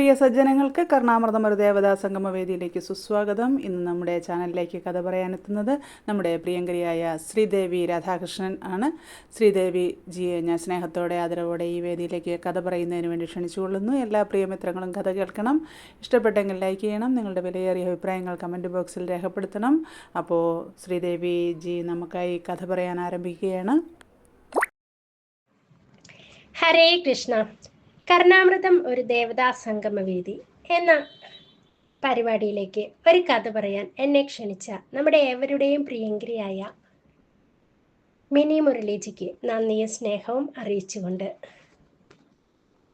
പ്രിയ സജ്ജനങ്ങൾക്ക് കർണാമൃതം ഒരു ദേവതാ സംഗമവേദിയിലേക്ക് സുസ്വാഗതം. ഇന്ന് നമ്മുടെ ചാനലിലേക്ക് കഥ പറയാനെത്തുന്നത് നമ്മുടെ പ്രിയങ്കരിയായ ശ്രീദേവി രാധാകൃഷ്ണൻ ആണ്. ശ്രീദേവി ജിയെ ഞാൻ സ്നേഹത്തോടെ ആദരവോടെ ഈ വേദിയിലേക്ക് കഥ പറയുന്നതിന് വേണ്ടി ക്ഷണിച്ചുകൊള്ളുന്നു. എല്ലാ പ്രിയമിത്രങ്ങളും കഥ കേൾക്കണം. ഇഷ്ടപ്പെട്ടെങ്കിൽ ലൈക്ക് ചെയ്യണം. നിങ്ങളുടെ വിലയേറിയ അഭിപ്രായങ്ങൾ കമൻറ്റ് ബോക്സിൽ രേഖപ്പെടുത്തണം. അപ്പോൾ ശ്രീദേവി ജി നമുക്കായി കഥ പറയാൻ ആരംഭിക്കുകയാണ്. ഹരേ കൃഷ്ണ. കർണാമൃതം ഒരു ദേവതാ സംഗമവേദി എന്ന പരിപാടിയിലേക്ക് ഒരു കഥ പറയാൻ എന്നെ ക്ഷണിച്ച നമ്മുടെ ഏവരുടെയും പ്രിയങ്കരിയായ മിനി മുരളീജിക്ക് നന്ദിയും സ്നേഹവും അറിയിച്ചുകൊണ്ട്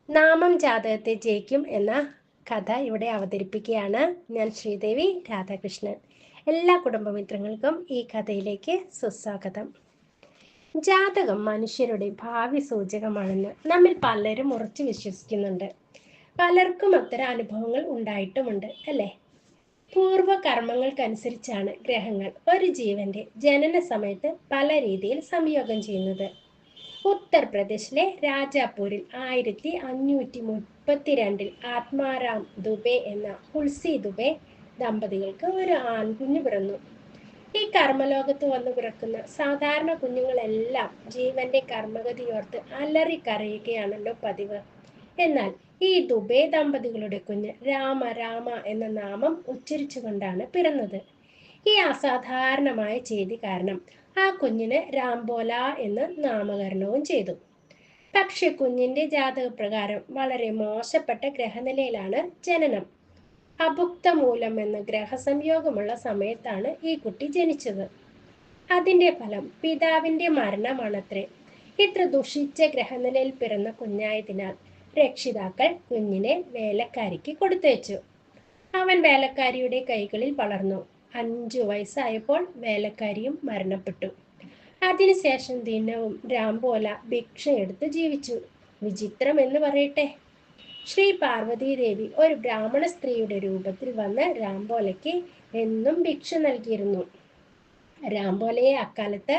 നാമം ജാതകത്തെ ജയിക്കും എന്ന കഥ ഇവിടെ അവതരിപ്പിക്കുകയാണ് ഞാൻ, ശ്രീദേവി രാധാകൃഷ്ണൻ. എല്ലാ കുടുംബമിത്രങ്ങൾക്കും ഈ കഥയിലേക്ക് സുസ്വാഗതം. ജാതകം മനുഷ്യരുടെ ഭാവി സൂചകമാണെന്ന് നമ്മിൽ പലരും ഉറച്ചു വിശ്വസിക്കുന്നുണ്ട്. പലർക്കും അത്തരം അനുഭവങ്ങൾ ഉണ്ടായിട്ടുമുണ്ട്, അല്ലേ? പൂർവ്വ കർമ്മങ്ങൾക്കനുസരിച്ചാണ് ഗ്രഹങ്ങൾ ഒരു ജീവന്റെ ജനന സമയത്ത് പല രീതിയിൽ സംയോഗം ചെയ്യുന്നത്. ഉത്തർപ്രദേശിലെ രാജാപൂരിൽ 1532 ആത്മാറാം ദുബെ എന്ന തുളസി ദുബെ ദമ്പതികൾക്ക് ഒരു ആൺകുഞ്ഞു പിറന്നു. ഈ കർമ്മലോകത്ത് വന്നു പിറക്കുന്ന സാധാരണ കുഞ്ഞുങ്ങളെല്ലാം ജീവന്റെ കർമ്മഗതിയോർത്ത് അലറി കരയുകയാണല്ലോ പതിവ്. എന്നാൽ ഈ ദുബെ ദമ്പതികളുടെ കുഞ്ഞ് രാമ രാമ എന്ന നാമം ഉച്ചരിച്ചുകൊണ്ടാണ് പിറന്നത്. ഈ അസാധാരണമായ ചെയ്തി കാരണം ആ കുഞ്ഞിന് രാംബോല എന്ന് നാമകരണവും ചെയ്തു. പക്ഷെ കുഞ്ഞിന്റെ ജാതകപ്രകാരം വളരെ മോശപ്പെട്ട ഗ്രഹനിലയിലാണ് ജനനം. അഭുക്ത മൂലം എന്ന ഗ്രഹസംയോഗമുള്ള സമയത്താണ് ഈ കുട്ടി ജനിച്ചത്. അതിന്റെ ഫലം പിതാവിന്റെ മരണമാണത്രേ. ഇത്ര ദുഷിച്ച ഗ്രഹനിലയിൽ പിറന്ന കുഞ്ഞായതിനാൽ രക്ഷിതാക്കൾ കുഞ്ഞിനെ വേലക്കാരിക്ക് കൊടുത്തയച്ചു. അവൻ വേലക്കാരിയുടെ കൈകളിൽ വളർന്നു. 5 വയസ്സായപ്പോൾ വേലക്കാരിയും മരണപ്പെട്ടു. അതിനുശേഷം ദിനവും രാംബോല ഭിക്ഷയെടുത്ത് ജീവിച്ചു. വിചിത്രം എന്ന് പറയട്ടെ. ശ്രീ പാർവതീദേവി ഒരു ബ്രാഹ്മണ സ്ത്രീയുടെ രൂപത്തിൽ വന്ന് രാംബോലയ്ക്ക് എന്നും ഭിക്ഷ നൽകിയിരുന്നു. രാംബോലയെ അക്കാലത്ത്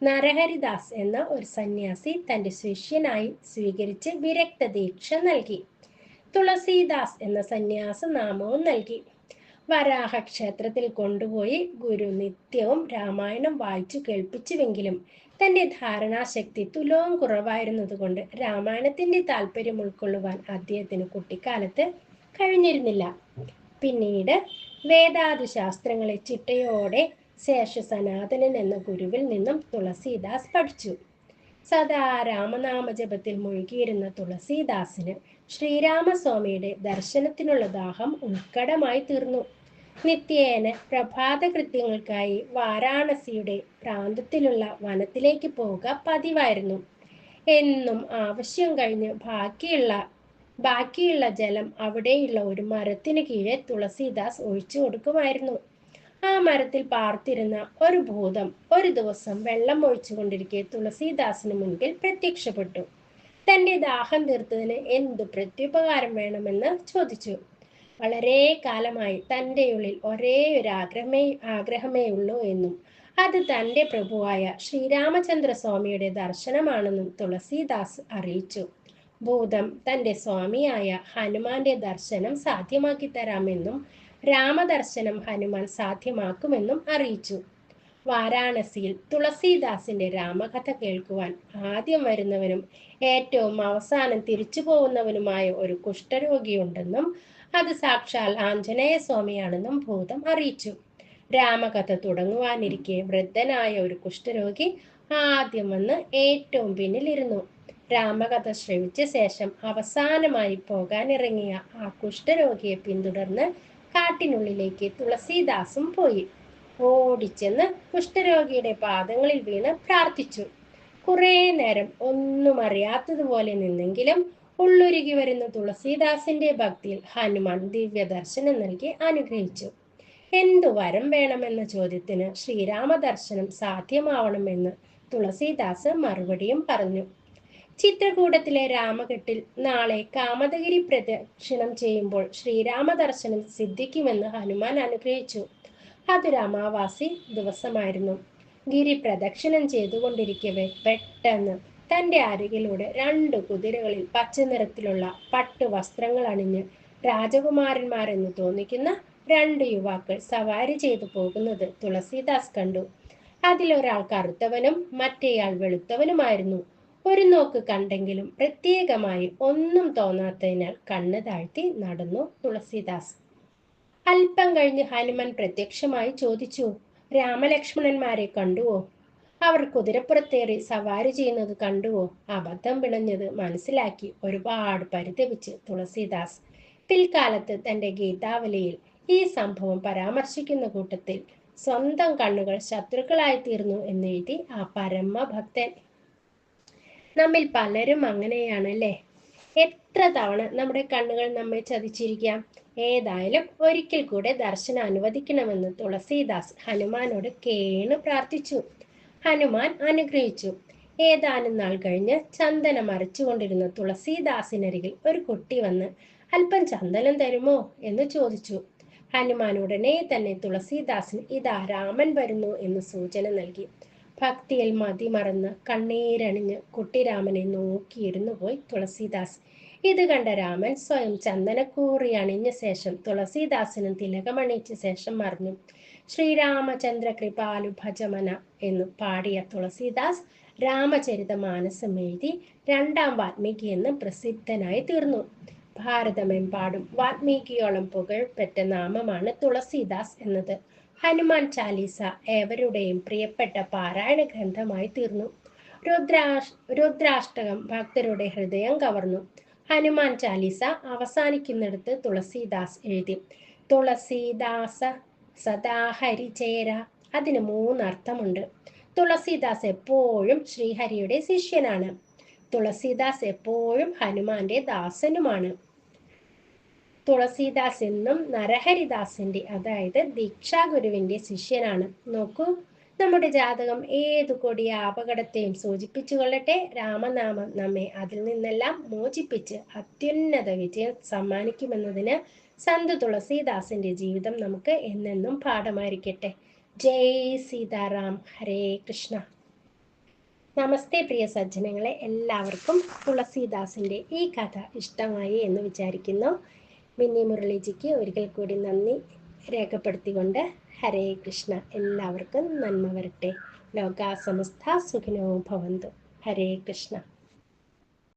നരഹരിദാസ് എന്ന ഒരു സന്യാസി തന്റെ ശിഷ്യനായി സ്വീകരിച്ച് വിരക്ത ദീക്ഷ നൽകി. തുളസീദാസ് എന്ന സന്യാസ നാമവും നൽകി. വരാഹ ക്ഷേത്രത്തിൽ കൊണ്ടുപോയി ഗുരു നിത്യവും രാമായണം വായിച്ചു കേൾപ്പിച്ചുവെങ്കിലും തന്റെ ധാരണാശക്തി തുലവും കുറവായിരുന്നതുകൊണ്ട് രാമായണത്തിന്റെ താല്പര്യം ഉൾക്കൊള്ളുവാൻ അദ്ദേഹത്തിന് കുട്ടിക്കാലത്ത് കഴിഞ്ഞിരുന്നില്ല. പിന്നീട് വേദാദി ശാസ്ത്രങ്ങളെ ചിട്ടയോടെ ശേഷ സനാതനൻ എന്ന ഗുരുവിൽ നിന്നും തുളസീദാസ് പഠിച്ചു. സദാ രാമനാമ ജപത്തിൽ മുഴുകിയിരുന്ന തുളസീദാസിന് ശ്രീരാമസ്വാമിയുടെ ദർശനത്തിനുള്ള ദാഹം ഉത്കടമായി തീർന്നു. നിത്യേന പ്രഭാത കൃത്യങ്ങൾക്കായി വാരാണസിയുടെ പ്രാന്തത്തിലുള്ള വനത്തിലേക്ക് പോവുക പതിവായിരുന്നു. എന്നും ആവശ്യം കഴിഞ്ഞ് ബാക്കിയുള്ള ജലം അവിടെയുള്ള ഒരു മരത്തിന് കീഴെ തുളസീദാസ് ഒഴിച്ചു കൊടുക്കുമായിരുന്നു. ആ മരത്തിൽ പാർത്തിരുന്ന ഒരു ഭൂതം ഒരു ദിവസം വെള്ളം ഒഴിച്ചുകൊണ്ടിരിക്കെ തുളസീദാസിന് മുൻപിൽ പ്രത്യക്ഷപ്പെട്ടു. തന്റെ ദാഹം തീർത്തതിന് എന്തു പ്രത്യുപകാരം വേണമെന്ന് ചോദിച്ചു. വളരെ കാലമായി തൻ്റെ ഉള്ളിൽ ഒരേ ഒരു ആഗ്രഹമേ ഉള്ളൂ എന്നും അത് തൻ്റെ പ്രഭുവായ ശ്രീരാമചന്ദ്രസ്വാമിയുടെ ദർശനമാണെന്നും തുളസീദാസ് അറിയിച്ചു. ഭൂതം തൻ്റെ സ്വാമിയായ ഹനുമാന്റെ ദർശനം സാധ്യമാക്കി തരാമെന്നും രാമദർശനം ഹനുമാൻ സാധ്യമാക്കുമെന്നും അറിയിച്ചു. വാരാണസിയിൽ തുളസീദാസിന്റെ രാമകഥ കേൾക്കുവാൻ ആദ്യം വരുന്നവനും ഏറ്റവും അവസാനം തിരിച്ചു പോകുന്നവനുമായ ഒരു കുഷ്ഠരോഗിയുണ്ടെന്നും അത് സാക്ഷാൽ ആഞ്ജനേയ സ്വാമിയാണെന്നും ഭൂതം അറിയിച്ചു. രാമകഥ തുടങ്ങുവാനിരിക്കെ വൃദ്ധനായ ഒരു കുഷ്ഠരോഗി ആദ്യം വന്ന് ഏറ്റവും പിന്നിലിരുന്നു. രാമകഥ ശ്രവിച്ച ശേഷം അവസാനമായി പോകാനിറങ്ങിയ ആ കുഷ്ഠരോഗിയെ പിന്തുടർന്ന് കാട്ടിനുള്ളിലേക്ക് തുളസീദാസും പോയി. ഓടിച്ചെന്ന് കുഷ്ഠരോഗിയുടെ പാദങ്ങളിൽ വീണ് പ്രാർത്ഥിച്ചു. കുറെ നേരം ഒന്നും അറിയാത്തതുപോലെ നിന്നെങ്കിലും ഉള്ളുരുകി വരുന്ന തുളസീദാസിന്റെ ഭക്തിയിൽ ഹനുമാൻ ദിവ്യ ദർശനം നൽകി അനുഗ്രഹിച്ചു. എന്തു വരം വേണമെന്ന ചോദ്യത്തിന് ശ്രീരാമദർശനം സാധ്യമാവണമെന്ന് തുളസീദാസ് മറുപടിയും പറഞ്ഞു. ചിത്രകൂടത്തിലെ രാമഘട്ടിൽ നാളെ കാമതഗിരി പ്രദക്ഷിണം ചെയ്യുമ്പോൾ ശ്രീരാമദർശനം സിദ്ധിക്കുമെന്ന് ഹനുമാൻ അനുഗ്രഹിച്ചു. അതൊരു അമാവാസി ദിവസമായിരുന്നു. ഗിരി പ്രദക്ഷിണം ചെയ്തുകൊണ്ടിരിക്കവേ പെട്ടെന്ന് തൻ്റെ അരികിലൂടെ 2 കുതിരകളിൽ പച്ച നിറത്തിലുള്ള പട്ടു വസ്ത്രങ്ങൾ അണിഞ്ഞ് രാജകുമാരന്മാരെന്ന് തോന്നിക്കുന്ന 2 യുവാക്കൾ സവാരി ചെയ്തു പോകുന്നത് തുളസീദാസ് കണ്ടു. അതിലൊരാൾ കറുത്തവനും മറ്റേയാൾ വെളുത്തവനുമായിരുന്നു. ഒരു നോക്ക് കണ്ടെങ്കിലും പ്രത്യേകമായി ഒന്നും തോന്നാത്തതിനാൽ കണ്ണ് താഴ്ത്തി നടന്നു തുളസീദാസ്. അല്പം കഴിഞ്ഞ് ഹനുമാൻ പ്രത്യക്ഷമായി ചോദിച്ചു, രാമലക്ഷ്മണന്മാരെ കണ്ടുവോ? അവർ കുതിരപ്പുറത്തേറി സവാരി ചെയ്യുന്നത് കണ്ടുവോ? അബദ്ധം പിണഞ്ഞത് മനസ്സിലാക്കി ഒരുപാട് പരിതപിച്ച് തുളസീദാസ്. പിൽക്കാലത്ത് തന്റെ ഗീതാവലിയിൽ ഈ സംഭവം പരാമർശിക്കുന്ന കൂട്ടത്തിൽ സ്വന്തം കണ്ണുകൾ ശത്രുക്കളായി തീർന്നു എന്നെഴുതി ആ പരമഭക്തൻ. നമ്മിൽ പലരും അങ്ങനെയാണല്ലേ? എത്ര തവണ നമ്മുടെ കണ്ണുകൾ നമ്മെ ചതിച്ചിരിക്കാം. ഏതായാലും ഒരിക്കൽ കൂടെ ദർശനം അനുവദിക്കണമെന്ന് തുളസീദാസ് ഹനുമാനോട് കേണ് പ്രാർത്ഥിച്ചു. ഹനുമാൻ അനുഗ്രഹിച്ചു. ഏതാനും നാൾ കഴിഞ്ഞ് ചന്ദനം അരച്ചുകൊണ്ടിരുന്ന തുളസീദാസിനരികിൽ ഒരു കുട്ടി വന്ന് അല്പം ചന്ദനം തരുമോ എന്ന് ചോദിച്ചു. ഹനുമാൻ ഉടനെ തന്നെ തുളസീദാസിന് ഇതാ രാമൻ വരുന്നു എന്ന് സൂചന നൽകി. ഭക്തിയിൽ മതിമറന്ന് കണ്ണീരണിഞ്ഞ് കുട്ടിരാമനെ നോക്കിയിരുന്നു പോയി തുളസീദാസ്. ഇത് കണ്ട രാമൻ സ്വയം ചന്ദനക്കൂറി അണിഞ്ഞ ശേഷം തുളസീദാസിന് തിലകമണിയിച്ച ശേഷം പറഞ്ഞു. ശ്രീരാമചന്ദ്ര കൃപാലു ഭജമന എന്ന് പാടിയ തുളസീദാസ് രാമചരിതമാനസം എഴുതി 2ാം വാൽമീകി എന്ന് പ്രസിദ്ധനായി തീർന്നു. ഭാരതമെമ്പാടും വാൽമീകിയോളം പുകഴ്പെറ്റ നാമമാണ് തുളസീദാസ് എന്നത്. ഹനുമാൻ ചാലീസ ഏവരുടെയും പ്രിയപ്പെട്ട പാരായണ ഗ്രന്ഥമായി തീർന്നു. രുദ്രാഷ്ടകം ഭക്തരുടെ ഹൃദയം കവർന്നു. ഹനുമാൻ ചാലീസ അവസാനിക്കുന്നിടത്ത് തുളസീദാസ് എഴുതി, തുളസീദാസ സദാ ഹരിചേര. അതിന് 3 അർത്ഥമുണ്ട്. തുളസീദാസ് എപ്പോഴും ശ്രീഹരിയുടെ ശിഷ്യനാണ്. തുളസീദാസ് എപ്പോഴും ഹനുമാന്റെ ദാസനുമാണ്. തുളസീദാസ് എന്നും നരഹരിദാസിന്റെ, അതായത് ദീക്ഷാഗുരുവിന്റെ ശിഷ്യനാണ്. നോക്കൂ, നമ്മുടെ ജാതകം ഏതു കൊടിയ അപകടത്തെയും സൂചിപ്പിച്ചു കൊള്ളട്ടെ. രാമനാമം നമ്മെ അതിൽ നിന്നെല്ലാം മോചിപ്പിച്ച് അത്യുന്നത വിജയം സമ്മാനിക്കുമെന്നതിന് സന്ത് തുളസീദാസിന്റെ ജീവിതം നമുക്ക് എന്നെന്നും പാഠമായിരിക്കട്ടെ. ജയ് സീതാറാം. ഹരേ കൃഷ്ണ. നമസ്തേ പ്രിയ സജ്ജനങ്ങളെ, എല്ലാവർക്കും തുളസീദാസിന്റെ ഈ കഥ ഇഷ്ടമായി എന്ന് വിചാരിക്കുന്നു. മിന്നി മുരളിജിക്ക് ഒരിക്കൽ കൂടി നന്ദി രേഖപ്പെടുത്തിക്കൊണ്ട് ഹരേ കൃഷ്ണ. എല്ലാവർക്കും നന്മ വരട്ടെ. ലോകാ സമസ്ത സുഖിനോ ഭവന്തു. ഹരേ കൃഷ്ണ.